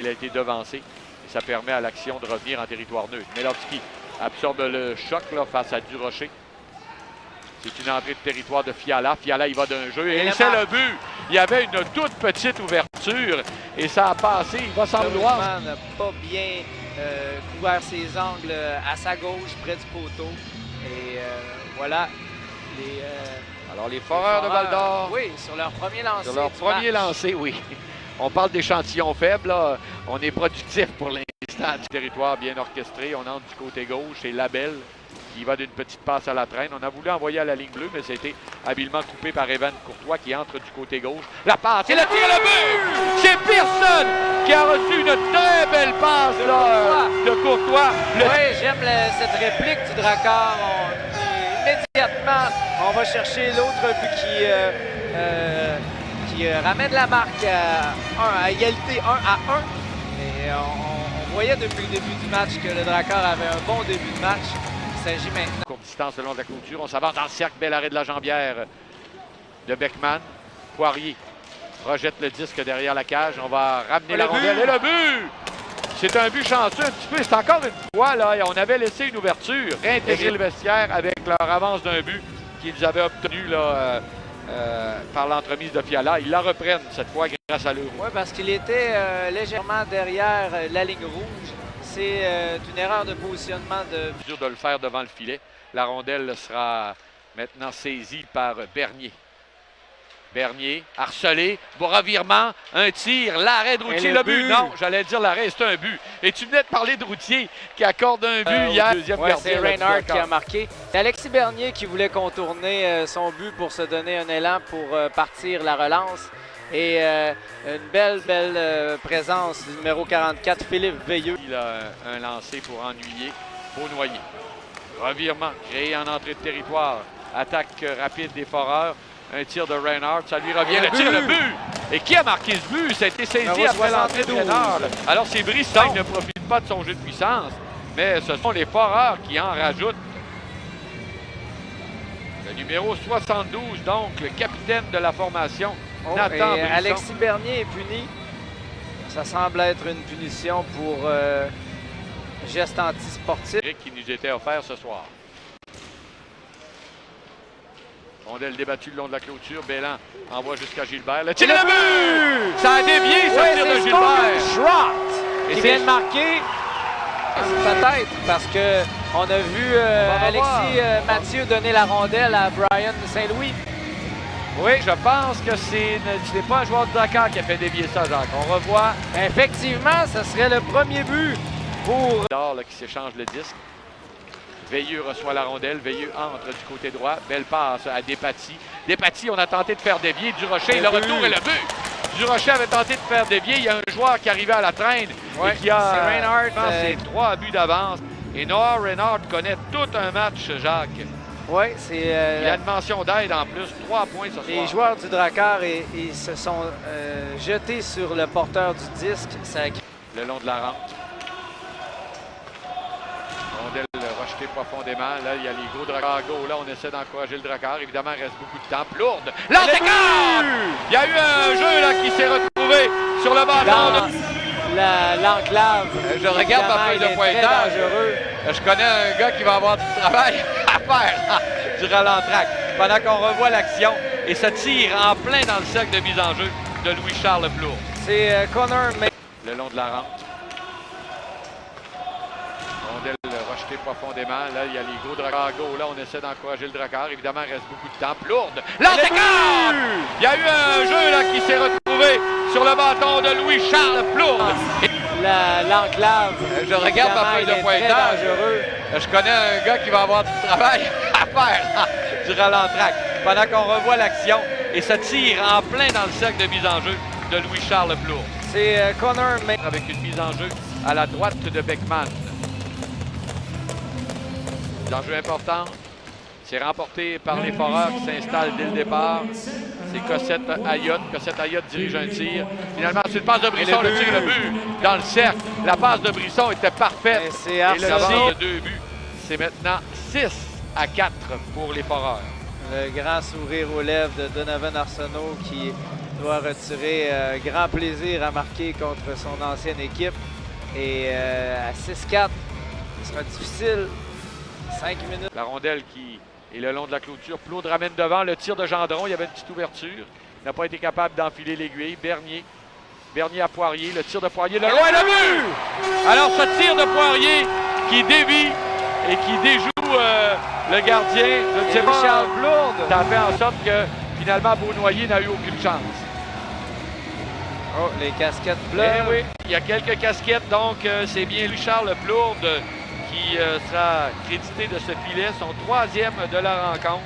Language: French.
Il a été devancé et ça permet à l'action de revenir en territoire neutre. Melowski absorbe le choc là, face à Durocher. C'est une entrée de territoire de Fiala. Fiala, il va d'un jeu et c'est le but. Il y avait une toute petite ouverture et ça a passé. Il va s'en vouloir. Le n'a pas bien couvert ses angles à sa gauche, près du poteau. Et voilà. Alors, les Foreurs de Val-d'Or. Oui, sur leur premier lancer. Sur leur premier lancer, oui. On parle d'échantillons faibles. Là. On est productif pour l'instant. Du territoire bien orchestré. On entre du côté gauche. C'est Labelle qui va d'une petite passe à la traîne. On a voulu envoyer à la ligne bleue, mais c'était habilement coupé par Evan Courtois qui entre du côté gauche. La passe et le tir, le but! C'est Pearson qui a reçu une très belle passe là, de Courtois. Oui, j'aime cette réplique du Drakkar. Immédiatement, on va chercher l'autre but qui ramène la marque à égalité 1-1. Et on voyait depuis le début du match que le Drakkar avait un bon début de match. Il s'agit maintenant. Courte distance le long de la clôture. On s'avance dans le cercle. Bel arrêt de la jambière de Beckman. Poirier rejette le disque derrière la cage. On va ramener la rondelle. Et le but! C'est un but chanceux un petit peu. C'est encore une fois, là, on avait laissé une ouverture. Réintégrer le vestiaire avec leur avance d'un but qu'ils avaient obtenu là, par l'entremise de Fiala. Ils la reprennent cette fois grâce à l'euro. Oui, parce qu'il était légèrement derrière la ligne rouge. C'est une erreur de positionnement de... Dur de le faire devant le filet. La rondelle sera maintenant saisie par Bernier. Bernier, harcelé, revirement, un tir, l'arrêt de Routier, le but. Non, j'allais dire l'arrêt, c'est un but. Et tu venais de parler de Routier qui accorde un but hier. Deuxième gardien, c'est Reinhardt qui a marqué. C'est Alexis Bernier qui voulait contourner son but pour se donner un élan pour partir la relance. Et une belle présence du numéro 44, Philippe Veilleux. Il a un lancer pour ennuyer Beaunoyer. Revirement, créé en entrée de territoire. Attaque rapide des Foreurs. Un tir de Reinhardt, ça lui revient. Le tir, le but! Et qui a marqué ce but? Ça a été saisi après l'entrée de Reinhardt. Alors c'est Brisson qui ne profite pas de son jeu de puissance, mais ce sont les Foreurs qui en rajoutent. Le numéro 72, donc, le capitaine de la formation, Nathan Brisson. Alexis Bernier est puni. Ça semble être une punition pour geste antisportif. Qui nous était offert ce soir. Rondelle débattue le long de la clôture. Bélan envoie jusqu'à Gilbert. Le tir, le but! Ça a dévié, ce tir de Gilbert. Et vient de marquer. Peut-être parce qu'on a vu Alexis Mathieu donner la rondelle à Brian Saint-Louis. Oui, je pense que ce n'est pas un joueur de Dakar qui a fait dévier ça, Jacques. On revoit. Effectivement, ce serait le premier but pour... Là, qui s'échange le disque. Veilleux reçoit la rondelle. Veilleux entre du côté droit. Belle passe à Despatie. Despatie, on a tenté de faire dévier. Durocher, le retour et le but. Durocher avait tenté de faire dévier. Il y a un joueur qui arrivait à la traîne et qui a ses 3 buts d'avance. Et Noah Reinhardt connaît tout un match, Jacques. Oui, c'est... il a une mention d'aide en plus. 3 points ce soir. Les joueurs du Drakkar ils se sont jetés sur le porteur du disque. Le long de la rampe. Rondelle rejetée profondément. Là, il y a les gros Drakkar go. Là, on essaie d'encourager le Drakkar. Évidemment, il reste beaucoup de temps. Lourde. L'entrée! Il y a eu un jeu là, qui s'est retrouvé sur le bâton. L'enclave. Je regarde ma feuille de pointage. Je connais un gars qui va avoir du travail à faire durant l'entraque. Pendant qu'on revoit l'action. Et ça tire en plein dans le cercle de mise en jeu de Louis-Charles Plourde. C'est Connor May. Le long de la rampe. Rondelle rejetée profondément. Là, il y a les gros Drakkar go. Là, on essaie d'encourager le Drakkar. Évidemment, il reste beaucoup de temps. Lourde. L'entrée! Il y a eu un jeu là, qui s'est retrouvé sur le bâton de Louis-Charles Plourde. L'enclave. Je regarde ma feuille de pointage. Je connais un gars qui va avoir du travail à faire durant l'entraque. Pendant qu'on revoit l'action. Et ça tire en plein dans le cercle de mise en jeu de Louis-Charles Plourde. C'est Connor May. Avec une mise en jeu à la droite de Beckman. L'enjeu important, c'est remporté par les Foreurs qui s'installent dès le départ. C'est Cossette-Ayotte. Cossette-Ayotte dirige un tir. Finalement, c'est une passe de Brisson, le tir, le but dans le cercle. La passe de Brisson était parfaite. Et le tir de 2 buts. C'est maintenant 6-4 pour les Foreurs. Le grand sourire aux lèvres de Donovan Arsenault qui doit retirer grand plaisir à marquer contre son ancienne équipe. Et à 6-4, ce sera difficile. 5 minutes. La rondelle qui est le long de la clôture. Claude ramène devant le tir de Gendron. Il y avait une petite ouverture. Il n'a pas été capable d'enfiler l'aiguille. Bernier. Bernier à Poirier. Le tir de Poirier. Le loin, le but! Alors, ce tir de Poirier qui dévie et qui déjoue le gardien. Je ne sais pas. Richard Plourde. Ça a fait en sorte que finalement Beaunoyer n'a eu aucune chance. Oh, les casquettes Eh bleues. oui, il y a quelques casquettes, donc c'est bien Richard Plourde qui sera crédité de ce filet, son 3e de la rencontre.